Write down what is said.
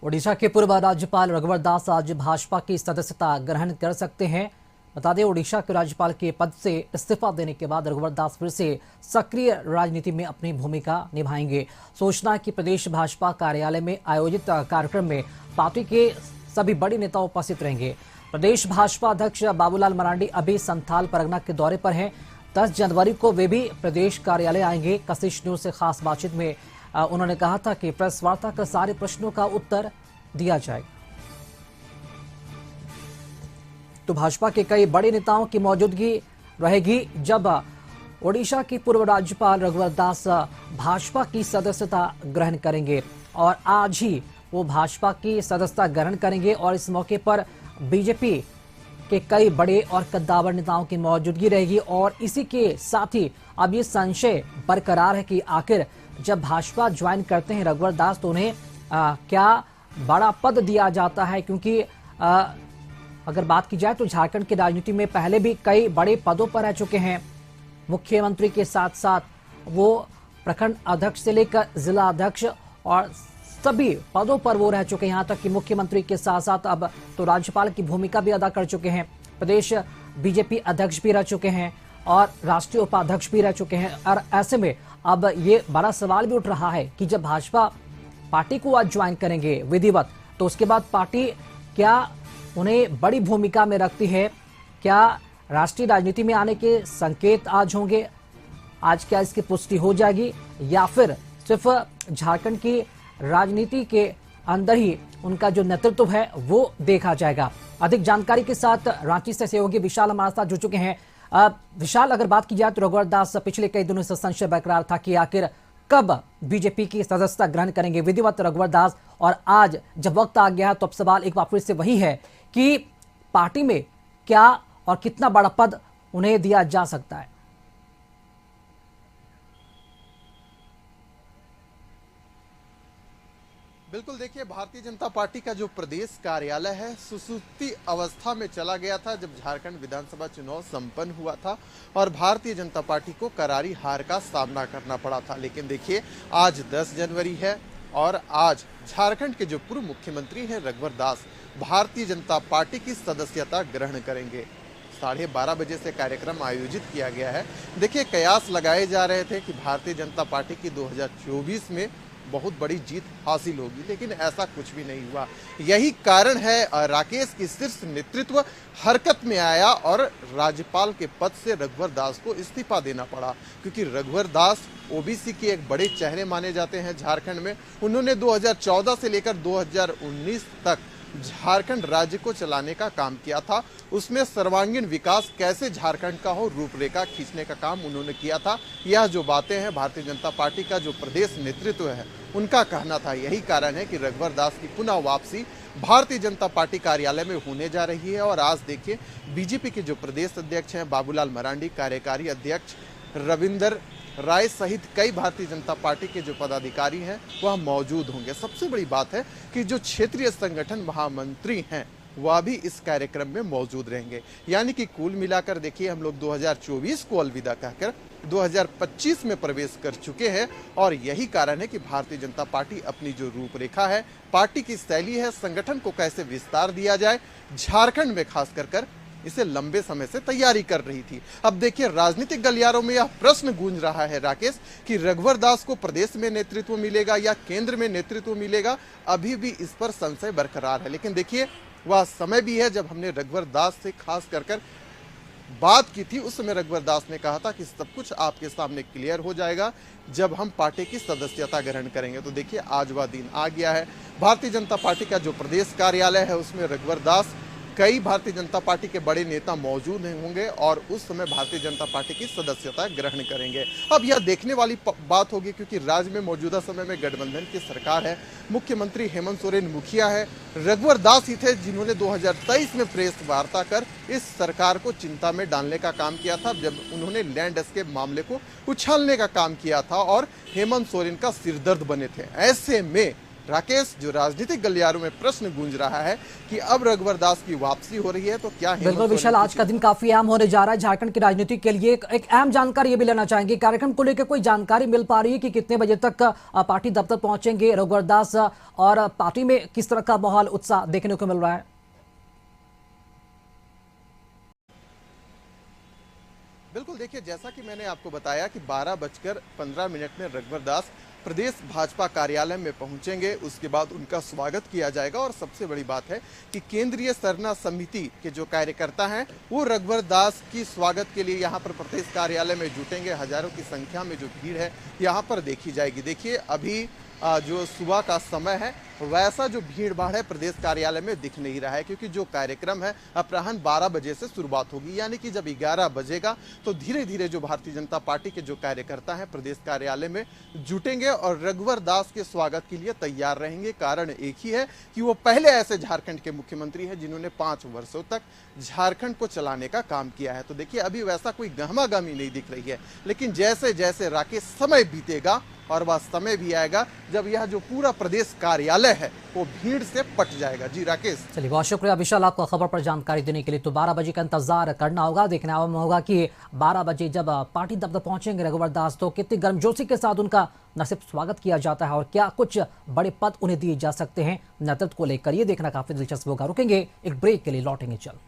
ओडिशा के पूर्व राज्यपाल रघुवर दास आज भाजपा की सदस्यता ग्रहण कर सकते हैं। बता दें, ओडिशा के राज्यपाल के पद से इस्तीफा देने के बाद रघुवर दास फिर से सक्रिय राजनीति में अपनी भूमिका निभाएंगे। सूचना है कि प्रदेश भाजपा कार्यालय में आयोजित कार्यक्रम में पार्टी के सभी बड़े नेता उपस्थित रहेंगे। प्रदेश भाजपा अध्यक्ष बाबूलाल मरांडी अभी संथाल परगना के दौरे पर हैं। 10 जनवरी को वे भी प्रदेश कार्यालय आएंगे। कशिश न्यूज से खास बातचीत में उन्होंने कहा था कि प्रेस वार्ता कर सारे प्रश्नों का उत्तर दिया जाएगा। तो भाजपा के कई बड़े नेताओं की मौजूदगी रहेगी जब ओडिशा के पूर्व राज्यपाल रघुवर दास भाजपा की सदस्यता ग्रहण करेंगे और आज ही वो भाजपा की सदस्यता ग्रहण करेंगे और इस मौके पर बीजेपी के कई बड़े और कद्दावर नेताओं की मौजूदगी रहेगी। और इसी के साथ ही अब ये संशय बरकरार है कि आखिर जब भाजपा ज्वाइन करते हैं रघुवर दास तो उन्हें क्या बड़ा पद दिया जाता है, क्योंकि अगर बात की जाए तो झारखंड की राजनीति में पहले भी कई बड़े पदों पर रह चुके हैं। मुख्यमंत्री के साथ साथ वो प्रखंड अध्यक्ष से लेकर जिला अध्यक्ष और सभी पदों पर वो रह चुके हैं। यहाँ तक कि मुख्यमंत्री के साथ साथ अब तो राज्यपाल की भूमिका भी अदा कर चुके हैं। प्रदेश बीजेपी अध्यक्ष भी रह चुके हैं और राष्ट्रीय उपाध्यक्ष भी रह चुके हैं। और ऐसे में अब ये बड़ा सवाल भी उठ रहा है कि जब भाजपा पार्टी को आज ज्वाइन करेंगे विधिवत, तो उसके बाद पार्टी क्या उन्हें बड़ी भूमिका में रखती है? क्या राष्ट्रीय राजनीति में आने के संकेत आज होंगे? आज क्या इसकी पुष्टि हो जाएगी या फिर सिर्फ झारखंड की राजनीति के अंदर ही उनका जो नेतृत्व है वो देखा जाएगा? अधिक जानकारी के साथ रांची से सहयोगी विशाल हमारे साथ जुड़ चुके हैं। विशाल, अगर बात की जाए तो रघुवर दास पिछले कई दिनों से संशय बरकरार था कि आखिर कब बीजेपी की सदस्यता ग्रहण करेंगे विधिवत रघुवर दास, और आज जब वक्त आ गया तो अब सवाल एक बार फिर से वही है कि पार्टी में क्या और कितना बड़ा पद उन्हें दिया जा सकता है? बिल्कुल, देखिए, भारतीय जनता पार्टी का जो प्रदेश कार्यालय है सुसुप्ति अवस्था में चला गया था जब झारखंड विधानसभा चुनाव संपन्न हुआ था और भारतीय जनता पार्टी को करारी हार का सामना करना पड़ा था। लेकिन देखिए, आज 10 जनवरी है और आज झारखंड के जो पूर्व मुख्यमंत्री हैं रघुवर दास भारतीय जनता पार्टी की सदस्यता ग्रहण करेंगे। 12:30 बजे से कार्यक्रम आयोजित किया गया है। देखिए, कयास लगाए जा रहे थे कि भारतीय जनता पार्टी की 2024 में बहुत बड़ी जीत हासिल होगी, लेकिन ऐसा कुछ भी नहीं हुआ। यही कारण है राकेश की शीर्ष नेतृत्व हरकत में आया और राज्यपाल के पद से रघुवर दास को इस्तीफा देना पड़ा, क्योंकि रघुवर दास ओबीसी के एक बड़े चेहरे माने जाते हैं झारखंड में। उन्होंने 2014 से लेकर 2019 तक झारखंड राज्य को चलाने का काम किया था। उसमें सर्वांगीण विकास कैसे झारखंड का हो, रूपरेखा खींचने का काम उन्होंने किया था। यह जो बातें हैं भारतीय जनता पार्टी का जो प्रदेश नेतृत्व है उनका कहना था। यही कारण है कि रघुवर दास की पुनः वापसी भारतीय जनता पार्टी कार्यालय में होने जा रही है। और आज देखिए, बीजेपी के जो प्रदेश अध्यक्ष हैं बाबूलाल मरांडी, कार्यकारी अध्यक्ष रविंदर राय सहित कई भारतीय जनता पार्टी के जो पदाधिकारी हैं वह मौजूद होंगे। सबसे बड़ी बात है कि जो क्षेत्रीय संगठन महामंत्री हैं वह भी इस कार्यक्रम में मौजूद रहेंगे। यानी कि कुल मिलाकर देखिए, हम लोग 2024 को अलविदा कहकर 2025 में प्रवेश कर चुके हैं। और यही कारण है कि भारतीय जनता पार्टी अपनी जो रूपरेखा है, पार्टी की शैली है, संगठन को कैसे विस्तार दिया जाए, झारखंड में खास कर इसे लंबे समय से तैयारी कर रही थी। अब देखिए, राजनीतिक गलियारों में यह प्रश्न गूंज रहा है राकेश कि रघुवर दास को प्रदेश में नेतृत्व मिलेगा या केंद्र में नेतृत्व मिलेगा। अभी भी इस पर संशय बरकरार है। लेकिन देखिए, वह समय भी है जब हमने रघुवर दास से खास कर बात की थी। उस समय रघुवर दास ने कहा था कि सब कुछ आपके सामने क्लियर हो जाएगा जब हम पार्टी की सदस्यता ग्रहण करेंगे। तो देखिए, आज वह दिन आ गया है। भारतीय जनता पार्टी का जो प्रदेश कार्यालय है उसमें रघुवर दास, कई भारतीय जनता पार्टी के बड़े नेता मौजूद होंगे और उस समय भारतीय जनता पार्टी की सदस्यता ग्रहण करेंगे। अब यह देखने वाली बात होगी, क्योंकि राज्य में मौजूदा समय में गठबंधन की सरकार है। मुख्यमंत्री हेमंत सोरेन मुखिया है। रघुवर दास ही थे जिन्होंने 2023 में प्रेस वार्ता कर इस सरकार को चिंता में डालने का काम किया था, जब उन्होंने लैंड एस्केप मामले को उछालने का काम किया था और हेमंत सोरेन का सिरदर्द बने थे। ऐसे में राकेश, जो राजनीतिक गलियारों में प्रश्न गूंज रहा है कि अब रघुवर दास की वापसी हो रही है तो क्या हिम्मत बिल्कुल विशाल, आज का दिन काफी अहम होने जा रहा है झारखंड की राजनीति के लिए। एक अहम जानकारी ये भी लेना चाहेंगे, कार्यक्रम को लेकर कोई जानकारी मिल पा रही है कि कितने बजे तक पार्टी दफ्तर पहुंचेंगे रघुवर दास, और पार्टी में किस तरह का माहौल उत्साह देखने को मिल रहा है? बिल्कुल, देखिए, जैसा कि मैंने आपको बताया कि 12:15 में रघुवर दास प्रदेश भाजपा कार्यालय में पहुंचेंगे। उसके बाद उनका स्वागत किया जाएगा और सबसे बड़ी बात है कि केंद्रीय सरना समिति के जो कार्यकर्ता हैं वो रघुवर दास की स्वागत के लिए यहां पर प्रदेश कार्यालय में जुटेंगे। हजारों की संख्या में जो भीड़ है यहां पर देखी जाएगी। देखिए, अभी जो सुबह का समय है वैसा जो भीड़ भाड़ है प्रदेश कार्यालय में दिख नहीं रहा है, क्योंकि जो कार्यक्रम है अपराह्न 12 बजे से शुरुआत होगी, यानी कि जब 11 बजेगा तो धीरे धीरे जो भारतीय जनता पार्टी के जो कार्यकर्ता हैं प्रदेश कार्यालय में जुटेंगे और रघुवर दास के स्वागत के लिए तैयार रहेंगे। कारण एक ही है कि वो पहले ऐसे झारखंड के मुख्यमंत्री हैं जिन्होंने 5 वर्षों तक झारखंड को चलाने का काम किया है। तो देखिए, अभी वैसा कोई गहमागहमी नहीं दिख रही है, लेकिन जैसे जैसे राकेश समय बीतेगा और वह समय भी आएगा जब यह जो पूरा प्रदेश कार्यालय है वो भीड़ से पट जाएगा। जी राकेश। चलिए, बहुत शुक्रिया विशाल आपको खबर पर जानकारी देने के लिए। तो 12 बजे का इंतजार करना होगा, देखना होगा कि 12 बजे जब पार्टी दफ्तर पहुंचेंगे रघुवर दास तो कितनी गर्मजोशी के साथ उनका न सिर्फ स्वागत किया जाता है और क्या कुछ बड़े पद उन्हें दिए जा सकते हैं नेतृत्व को लेकर, ये देखना काफी दिलचस्प होगा। रुकेंगे एक ब्रेक के लिए, लौटेंगे चल।